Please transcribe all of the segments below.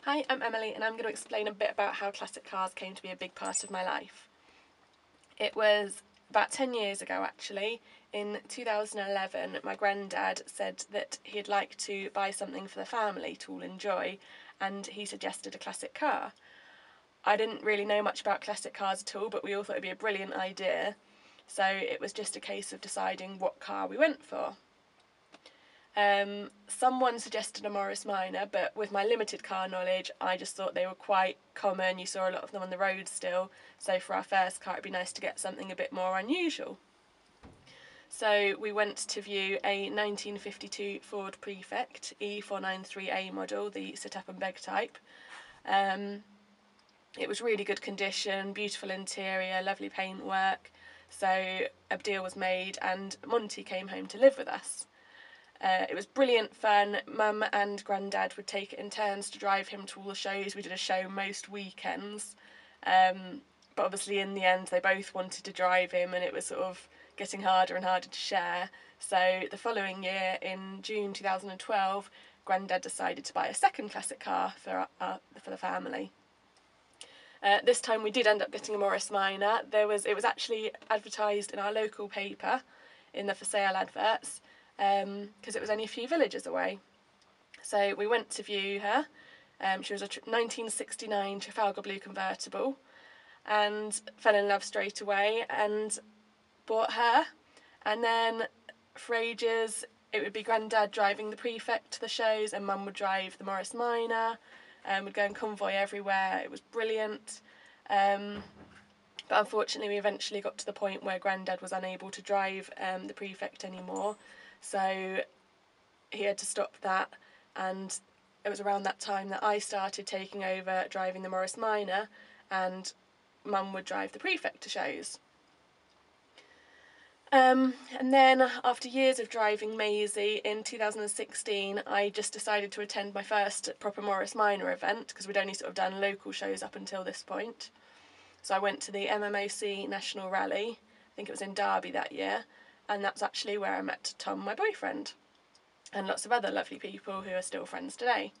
Hi, I'm Emily and I'm going to explain a bit about how classic cars came to be a big part of my life. It was about 10 years ago actually. In 2011 my granddad said that he'd like to buy something for the family to all enjoy, and he suggested a classic car. I didn't really know much about classic cars at all, but we all thought it'd be a brilliant idea, so it was just a case of deciding what car we went for. Someone suggested a Morris Minor, but with my limited car knowledge, I just thought they were quite common. You saw a lot of them on the road still, so for our first car it'd be nice to get something a bit more unusual. So we went to view a 1952 Ford Prefect E493A model, the sit-up and beg type. It was really good condition, beautiful interior, lovely paintwork, so a deal was made and Monty came home to live with us. It was brilliant fun. Mum and Grandad would take it in turns to drive him to all the shows. We did a show most weekends. But obviously in the end they both wanted to drive him and it was sort of getting harder and harder to share. So the following year, in June 2012, Grandad decided to buy a second classic car for the family. This time we did end up getting a Morris Minor. It was actually advertised in our local paper in the for sale adverts, because it was only a few villages away. So we went to view her. She was a 1969 Trafalgar Blue convertible, and fell in love straight away and bought her. And then for ages it would be Grandad driving the Prefect to the shows and Mum would drive the Morris Minor, and would go and convoy everywhere. It was brilliant. But unfortunately we eventually got to the point where Grandad was unable to drive the Prefect anymore, so he had to stop that, and it was around that time that I started taking over driving the Morris Minor, and Mum would drive the Prefect to shows. And then after years of driving Maisie, in 2016 I just decided to attend my first proper Morris Minor event, because we'd only sort of done local shows up until this point. So I went to the MMOC National Rally, I think it was in Derby that year, and that's actually where I met Tom, my boyfriend, and lots of other lovely people who are still friends today.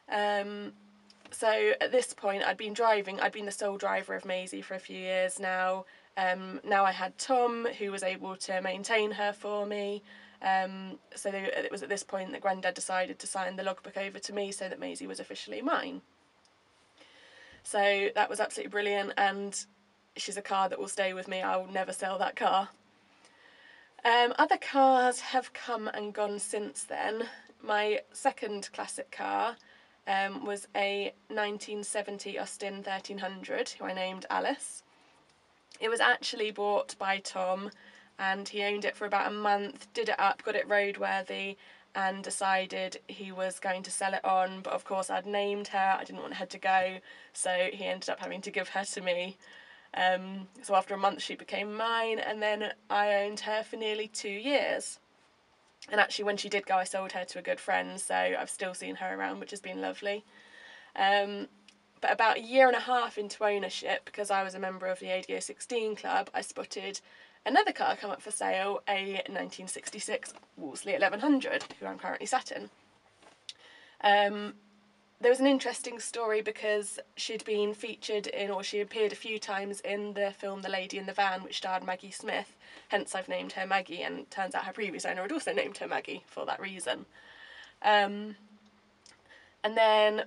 So at this point I'd been the sole driver of Maisie for a few years now. Now I had Tom, who was able to maintain her for me. So it was at this point that Grandad decided to sign the logbook over to me so that Maisie was officially mine. So that was absolutely brilliant, and she's a car that will stay with me. I will never sell that car. Other cars have come and gone since then. My second classic car was a 1970 Austin 1300, who I named Alice. It was actually bought by Tom, and he owned it for about a month, did it up, got it roadworthy, and decided he was going to sell it on. But of course I'd named her, I didn't want her to go, so he ended up having to give her to me. So after a month she became mine, and then I owned her for nearly 2 years. And actually when she did go I sold her to a good friend, so I've still seen her around, which has been lovely. But about a year and a half into ownership, because I was a member of the ADO 16 club, I spotted another car come up for sale, a 1966 Wolseley 1100, who I'm currently sat in. There was an interesting story because she'd been featured in, or she appeared a few times in the film The Lady in the Van, which starred Maggie Smith, hence I've named her Maggie, and it turns out her previous owner had also named her Maggie for that reason. And then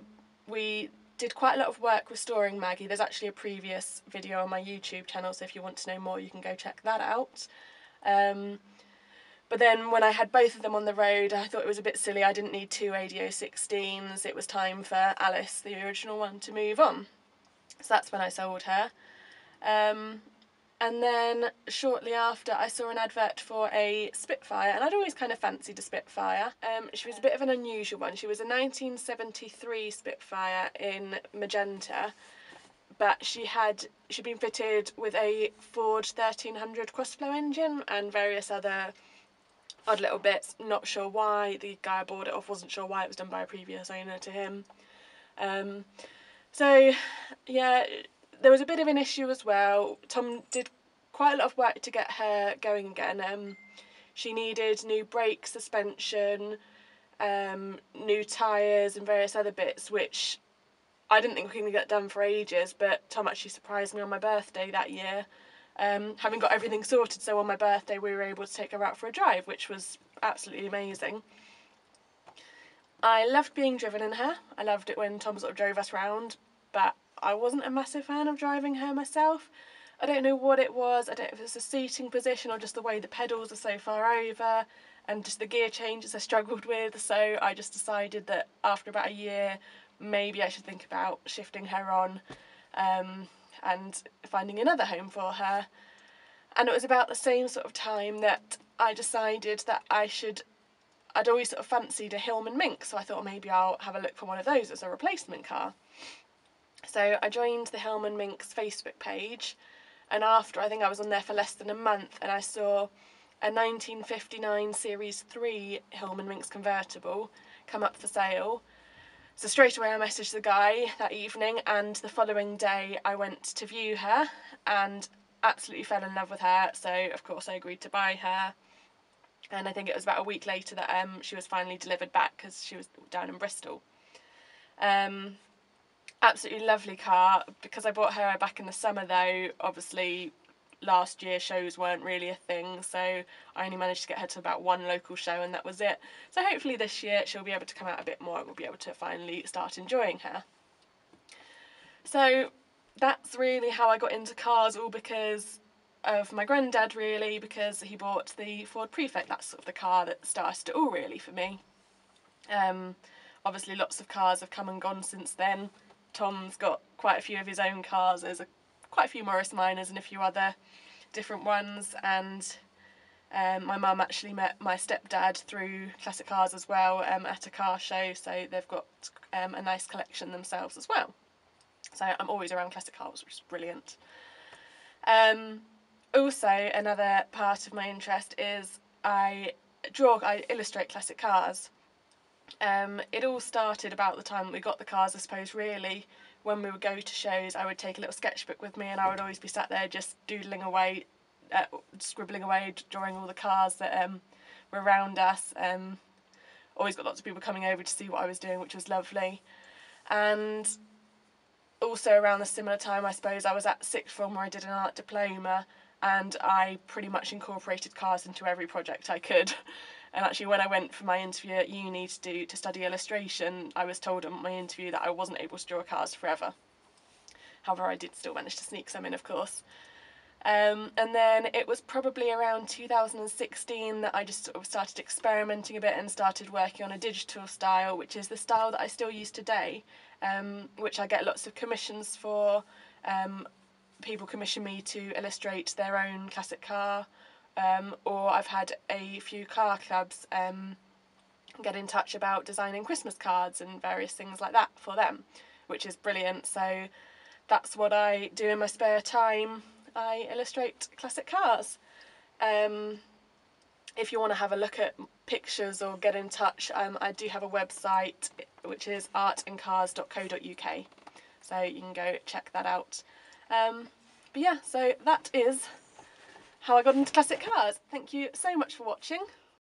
we did quite a lot of work restoring Maggie. There's actually a previous video on my YouTube channel, so if you want to know more you can go check that out. But then when I had both of them on the road, I thought it was a bit silly. I didn't need 2 ADO 16s. It was time for Alice, the original one, to move on. So that's when I sold her. And then shortly after I saw an advert for a Spitfire, and I'd always kind of fancied a Spitfire. She was a bit of an unusual one. She was a 1973 Spitfire in magenta, but she'd been fitted with a Ford 1300 crossflow engine and various other odd little bits. Not sure why. The guy I bought it off wasn't sure why. It was done by a previous owner to him. So yeah, there was a bit of an issue as well. Tom did quite a lot of work to get her going again. She needed new brake suspension, new tyres and various other bits, which I didn't think we were going to get done for ages, but Tom actually surprised me on my birthday that year, having got everything sorted. So on my birthday we were able to take her out for a drive, which was absolutely amazing. I loved being driven in her. I loved it when Tom sort of drove us round, but I wasn't a massive fan of driving her myself. I don't know what it was. I don't know if it was the seating position or just the way the pedals are so far over and just the gear changes I struggled with. So I just decided that after about a year, maybe I should think about shifting her on and finding another home for her. And it was about the same sort of time that I decided that I'd always sort of fancied a Hillman Minx, so I thought maybe I'll have a look for one of those as a replacement car. So I joined the Hillman Minx Facebook page, and after, I think I was on there for less than a month, and I saw a 1959 Series 3 Hillman Minx convertible come up for sale. So straight away I messaged the guy that evening, and the following day I went to view her and absolutely fell in love with her, so of course I agreed to buy her. And I think it was about a week later that she was finally delivered back because she was down in Bristol. Absolutely lovely car. Because I bought her back in the summer though, obviously last year shows weren't really a thing, so I only managed to get her to about one local show and that was it. So hopefully this year she'll be able to come out a bit more and we'll be able to finally start enjoying her. So that's really how I got into cars, all because of my granddad, really, because he bought the Ford Prefect. That's sort of the car that started it all really for me. Obviously lots of cars have come and gone since then. Tom's got quite a few of his own cars. There's quite a few Morris Minors and a few other different ones, and my mum actually met my stepdad through classic cars as well at a car show, so they've got a nice collection themselves as well. So I'm always around classic cars, which is brilliant. Also, another part of my interest is I illustrate classic cars. It all started about the time we got the cars, I suppose, really. When we would go to shows, I would take a little sketchbook with me and I would always be sat there just doodling away, scribbling away, drawing all the cars that were around us. Always got lots of people coming over to see what I was doing, which was lovely. And also around the similar time, I suppose, I was at sixth form where I did an art diploma, and I pretty much incorporated cars into every project I could. And actually when I went for my interview at uni to study illustration, I was told in my interview that I wasn't able to draw cars forever. However, I did still manage to sneak some in, of course. And then it was probably around 2016 that I just sort of started experimenting a bit and started working on a digital style, which is the style that I still use today, which I get lots of commissions for. People commission me to illustrate their own classic car, or I've had a few car clubs get in touch about designing Christmas cards and various things like that for them, which is brilliant. So that's what I do in my spare time. I illustrate classic cars. If you want to have a look at pictures or get in touch, I do have a website which is artandcars.co.uk, so you can go check that out. But yeah, so that is how I got into classic cars. Thank you so much for watching.